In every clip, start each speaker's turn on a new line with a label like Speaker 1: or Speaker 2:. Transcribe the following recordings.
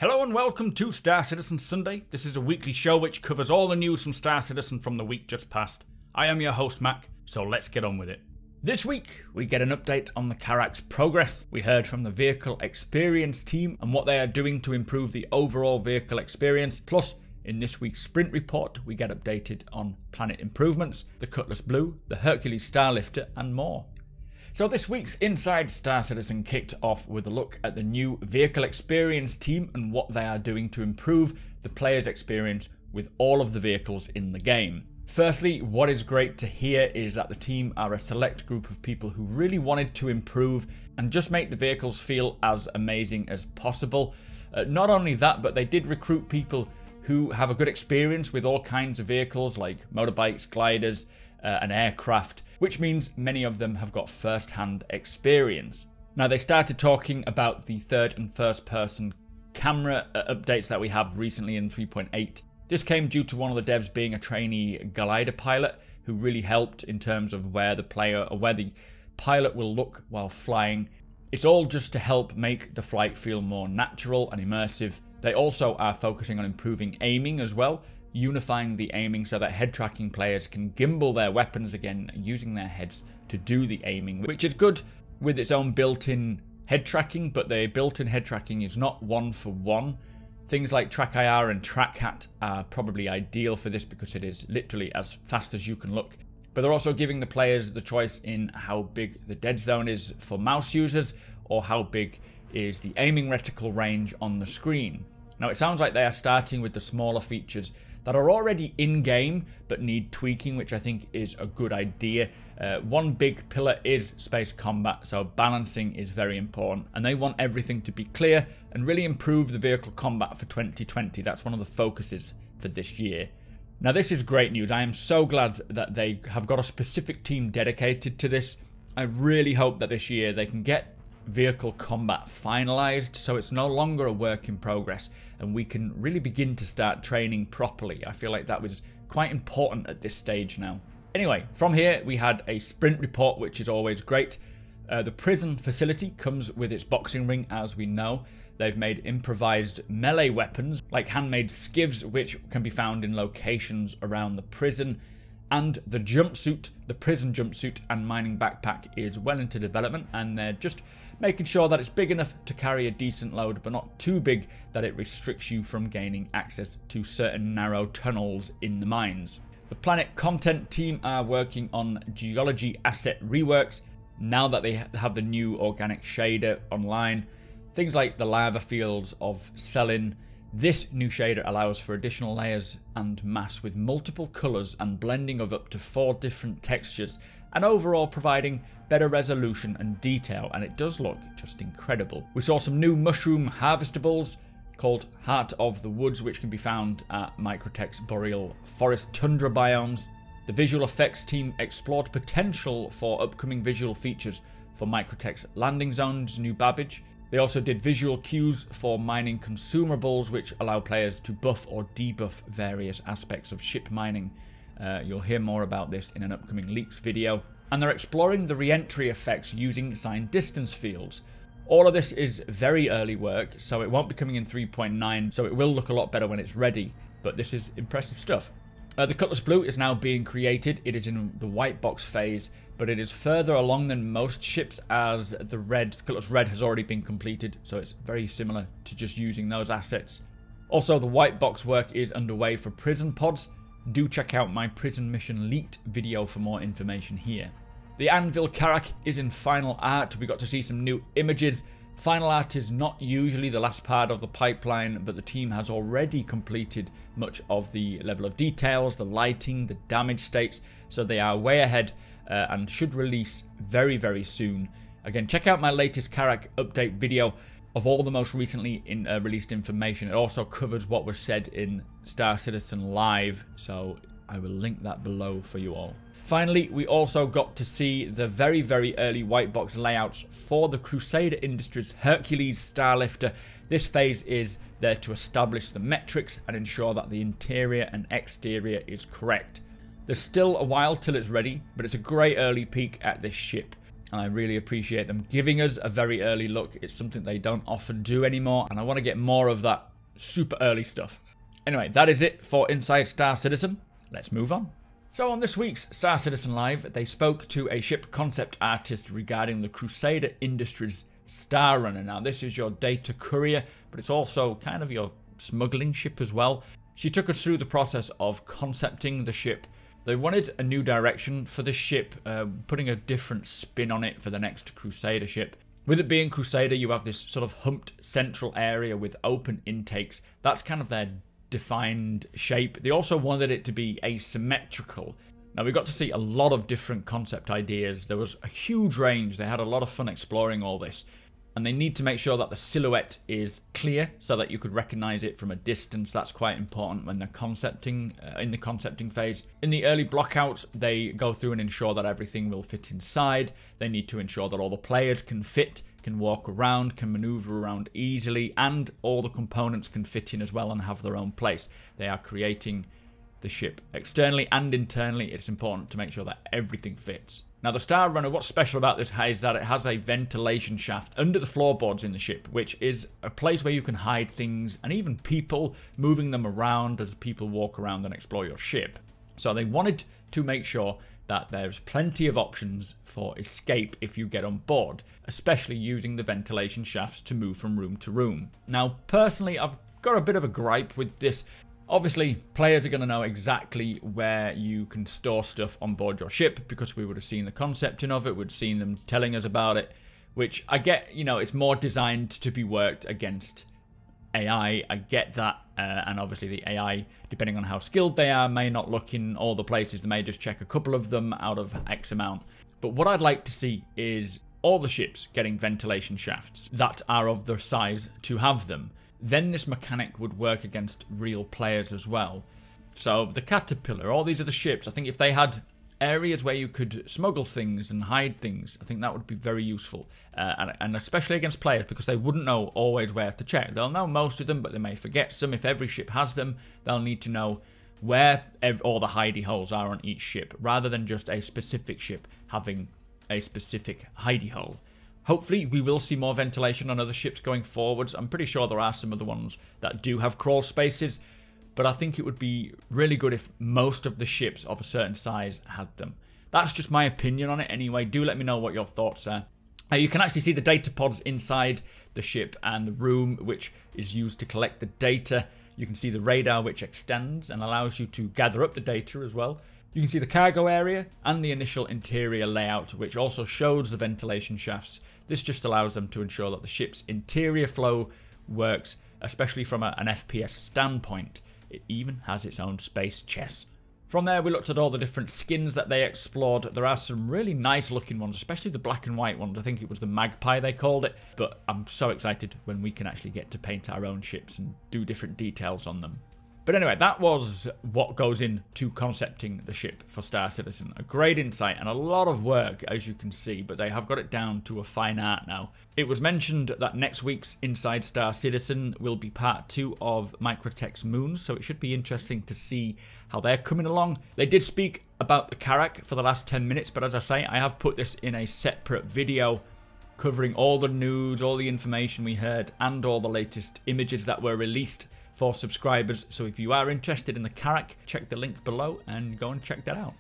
Speaker 1: Hello and welcome to Star Citizen Sunday. This is a weekly show which covers all the news from Star Citizen from the week just past. I am your host Mac, so let's get on with it. This week, we get an update on the Carrack's progress. We heard from the vehicle experience team and what they are doing to improve the overall vehicle experience. Plus, in this week's sprint report, we get updated on planet improvements, the Cutlass Blue, the Hercules Starlifter, and more. So this week's Inside Star Citizen kicked off with a look at the new vehicle experience team and what they are doing to improve the player's experience with all of the vehicles in the game. Firstly, what is great to hear is that the team are a select group of people who really wanted to improve and just make the vehicles feel as amazing as possible. Not only that, but they did recruit people who have a good experience with all kinds of vehicles like motorbikes, gliders, and aircraft, which means many of them have got first-hand experience. Now, they started talking about the third and first person camera updates that we have recently in 3.8. This came due to one of the devs being a trainee glider pilot who really helped in terms of where the pilot will look while flying. It's all just to help make the flight feel more natural and immersive. They also are focusing on improving aiming as well, unifying the aiming so that head tracking players can gimbal their weapons again using their heads to do the aiming, which is good with its own built-in head tracking, but the built-in head tracking is not one for one. Things like Track IR and Track Hat are probably ideal for this because it is literally as fast as you can look. But they're also giving the players the choice in how big the dead zone is for mouse users or how big is the aiming reticle range on the screen. Now, it sounds like they are starting with the smaller features that are already in-game but need tweaking, which I think is a good idea. One big pillar is space combat, so balancing is very important, and they want everything to be clear and really improve the vehicle combat for 2020. That's one of the focuses for this year. Now, this is great news. I am so glad that they have got a specific team dedicated to this. I really hope that this year they can get vehicle combat finalized so it's no longer a work in progress and we can really begin to start training properly. I feel like that was quite important at this stage now. Anyway, from here we had a sprint report, which is always great. The prison facility comes with its boxing ring, as we know. They've made improvised melee weapons like handmade skivs, which can be found in locations around the prison. And the jumpsuit, the prison jumpsuit and mining backpack is well into development, and they're just making sure that it's big enough to carry a decent load, but not too big that it restricts you from gaining access to certain narrow tunnels in the mines. The Planet Content team are working on geology asset reworks now that they have the new organic shader online. Things like the lava fields of Selin. This new shader allows for additional layers and mass with multiple colours and blending of up to 4 different textures, and overall providing better resolution and detail, and it does look just incredible. We saw some new mushroom harvestables called Heart of the Woods, which can be found at Microtech's Boreal Forest Tundra biomes. The visual effects team explored potential for upcoming visual features for Microtech's Landing Zone's new Babbage. They also did visual cues for mining consumables, which allow players to buff or debuff various aspects of ship mining. You'll hear more about this in an upcoming leaks video. And they're exploring the re-entry effects using signed distance fields. All of this is very early work, so it won't be coming in 3.9, so it will look a lot better when it's ready, but this is impressive stuff. The Cutlass Blue is now being created. It is in the whitebox phase, but it is further along than most ships, as the Cutlass Red has already been completed, so it's very similar to just using those assets. Also, the whitebox work is underway for prison pods. Do check out my prison mission leaked video for more information here. The Anvil Carrack is in final art. We got to see some new images. Final art is not usually the last part of the pipeline, but the team has already completed much of the level of details, the lighting, the damage states, so they are way ahead and should release very, very soon. Again, check out my latest Carrack update video of all the most recently released information. It also covers what was said in Star Citizen Live, so I will link that below for you all. Finally, we also got to see the very, very early whitebox layouts for the Crusader Industries Hercules Starlifter. This phase is there to establish the metrics and ensure that the interior and exterior is correct. There's still a while till it's ready, but it's a great early peek at this ship, and I really appreciate them giving us a very early look. It's something they don't often do anymore, and I want to get more of that super early stuff. Anyway, that is it for Inside Star Citizen. Let's move on. So on this week's Star Citizen Live, they spoke to a ship concept artist regarding the Crusader Industries Starrunner. Now this is your data courier, but it's also kind of your smuggling ship as well. She took us through the process of concepting the ship. They wanted a new direction for the ship, putting a different spin on it for the next Crusader ship. With it being Crusader, you have this sort of humped central area with open intakes. That's kind of their defined shape. They also wanted it to be asymmetrical. Now we got to see a lot of different concept ideas. There was a huge range. They had a lot of fun exploring all this. And they need to make sure that the silhouette is clear so that you could recognize it from a distance. That's quite important when they're concepting, in the concepting phase. In the early blockouts, they go through and ensure that everything will fit inside. They need to ensure that all the players can fit, can walk around, can maneuver around easily, and all the components can fit in as well and have their own place. They are creating the ship externally and internally. It's important to make sure that everything fits. Now the Starrunner, what's special about this is that it has a ventilation shaft under the floorboards in the ship, which is a place where you can hide things and even people, moving them around as people walk around and explore your ship. So they wanted to make sure that there's plenty of options for escape if you get on board, especially using the ventilation shafts to move from room to room. Now personally, I've got a bit of a gripe with this. Obviously, players are going to know exactly where you can store stuff on board your ship because we would have seen the concepting of it, we'd seen them telling us about it, which I get, you know, it's more designed to be worked against AI. I get that, and obviously the AI, depending on how skilled they are, may not look in all the places. They may just check a couple of them out of X amount. But what I'd like to see is all the ships getting ventilation shafts that are of the size to have them. Then this mechanic would work against real players as well. So the Caterpillar, all these other ships, I think if they had areas where you could smuggle things and hide things, I think that would be very useful. And especially against players, because they wouldn't know always where to check. They'll know most of them, but they may forget some. If every ship has them, they'll need to know where all the hidey holes are on each ship, rather than just a specific ship having a specific hidey hole. Hopefully, we will see more ventilation on other ships going forwards. I'm pretty sure there are some of the ones that do have crawl spaces, but I think it would be really good if most of the ships of a certain size had them. That's just my opinion on it anyway. Do let me know what your thoughts are. You can actually see the data pods inside the ship and the room, which is used to collect the data. You can see the radar, which extends and allows you to gather up the data as well. You can see the cargo area and the initial interior layout, which also shows the ventilation shafts. This just allows them to ensure that the ship's interior flow works, especially from an FPS standpoint. It even has its own space chest. From there, we looked at all the different skins that they explored. There are some really nice looking ones, especially the black and white ones. I think it was the Magpie they called it. But I'm so excited when we can actually get to paint our own ships and do different details on them. But anyway, that was what goes into concepting the ship for Star Citizen. A great insight and a lot of work, as you can see, but they have got it down to a fine art now. It was mentioned that next week's Inside Star Citizen will be part 2 of Microtech's Moons, so it should be interesting to see how they're coming along. They did speak about the Carrack for the last 10 minutes, but as I say, I have put this in a separate video covering all the news, all the information we heard, and all the latest images that were released for subscribers. So if you are interested in the Carrack, check the link below and go and check that out.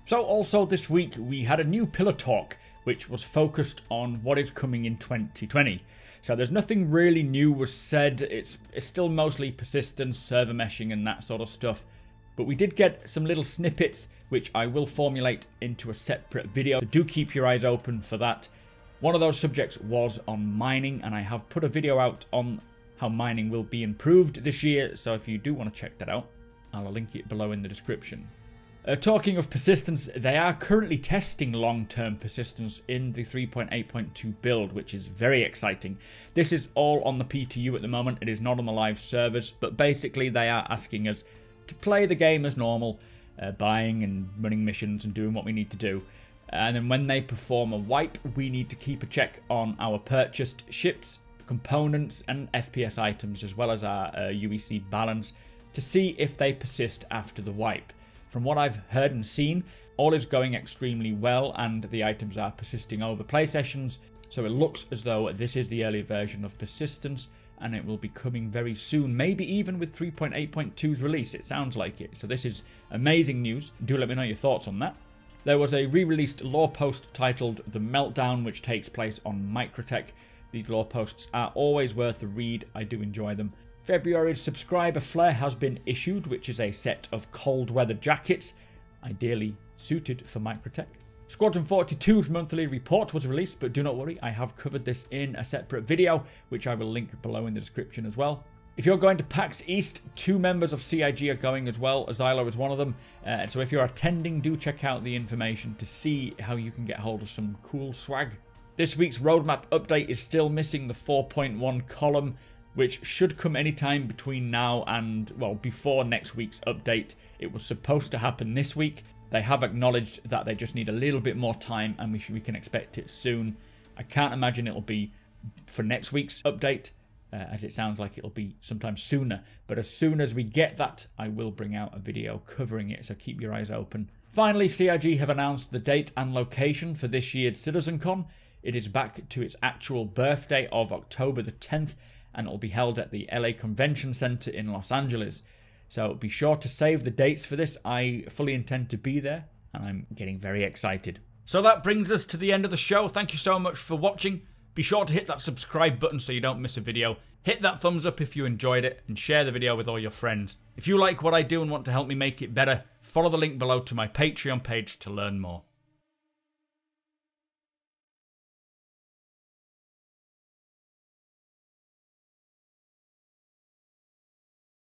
Speaker 1: So also this week we had a new pillar talk which was focused on what is coming in 2020. So there's nothing really new was said. It's still mostly persistence, server meshing and that sort of stuff. But we did get some little snippets which I will formulate into a separate video. So do keep your eyes open for that. One of those subjects was on mining, and I have put a video out on how mining will be improved this year, so if you do want to check that out, I'll link it below in the description. Talking of persistence, they are currently testing long-term persistence in the 3.8.2 build, which is very exciting. This is all on the PTU at the moment, it is not on the live servers, but basically they are asking us to play the game as normal, buying and running missions and doing what we need to do. And then when they perform a wipe, we need to keep a check on our purchased ships, components and FPS items, as well as our UEC balance, to see if they persist after the wipe. From what I've heard and seen, all is going extremely well and the items are persisting over play sessions, so it looks as though this is the early version of persistence and it will be coming very soon, maybe even with 3.8.2's release. It sounds like it. So this is amazing news. Do let me know your thoughts on that. There was a re-released lore post titled The Meltdown, which takes place on Microtech. These lore posts are always worth a read. I do enjoy them. February's subscriber flare has been issued, which is a set of cold weather jackets, ideally suited for Microtech. Squadron 42's monthly report was released, but do not worry, I have covered this in a separate video, which I will link below in the description as well. If you're going to PAX East, 2 members of CIG are going as well. Zylo is one of them. So if you're attending, do check out the information to see how you can get hold of some cool swag. This week's roadmap update is still missing the 4.1 column, which should come anytime between now and, well, before next week's update. It was supposed to happen this week. They have acknowledged that they just need a little bit more time, and we can expect it soon. I can't imagine it'll be for next week's update, as it sounds like it'll be sometime sooner. But as soon as we get that, I will bring out a video covering it, so keep your eyes open. Finally, CIG have announced the date and location for this year's CitizenCon. It is back to its actual birthday of October the 10th, and it will be held at the LA Convention Center in Los Angeles. So be sure to save the dates for this. I fully intend to be there, and I'm getting very excited. So that brings us to the end of the show. Thank you so much for watching. Be sure to hit that subscribe button so you don't miss a video. Hit that thumbs up if you enjoyed it, and share the video with all your friends. If you like what I do and want to help me make it better, follow the link below to my Patreon page to learn more.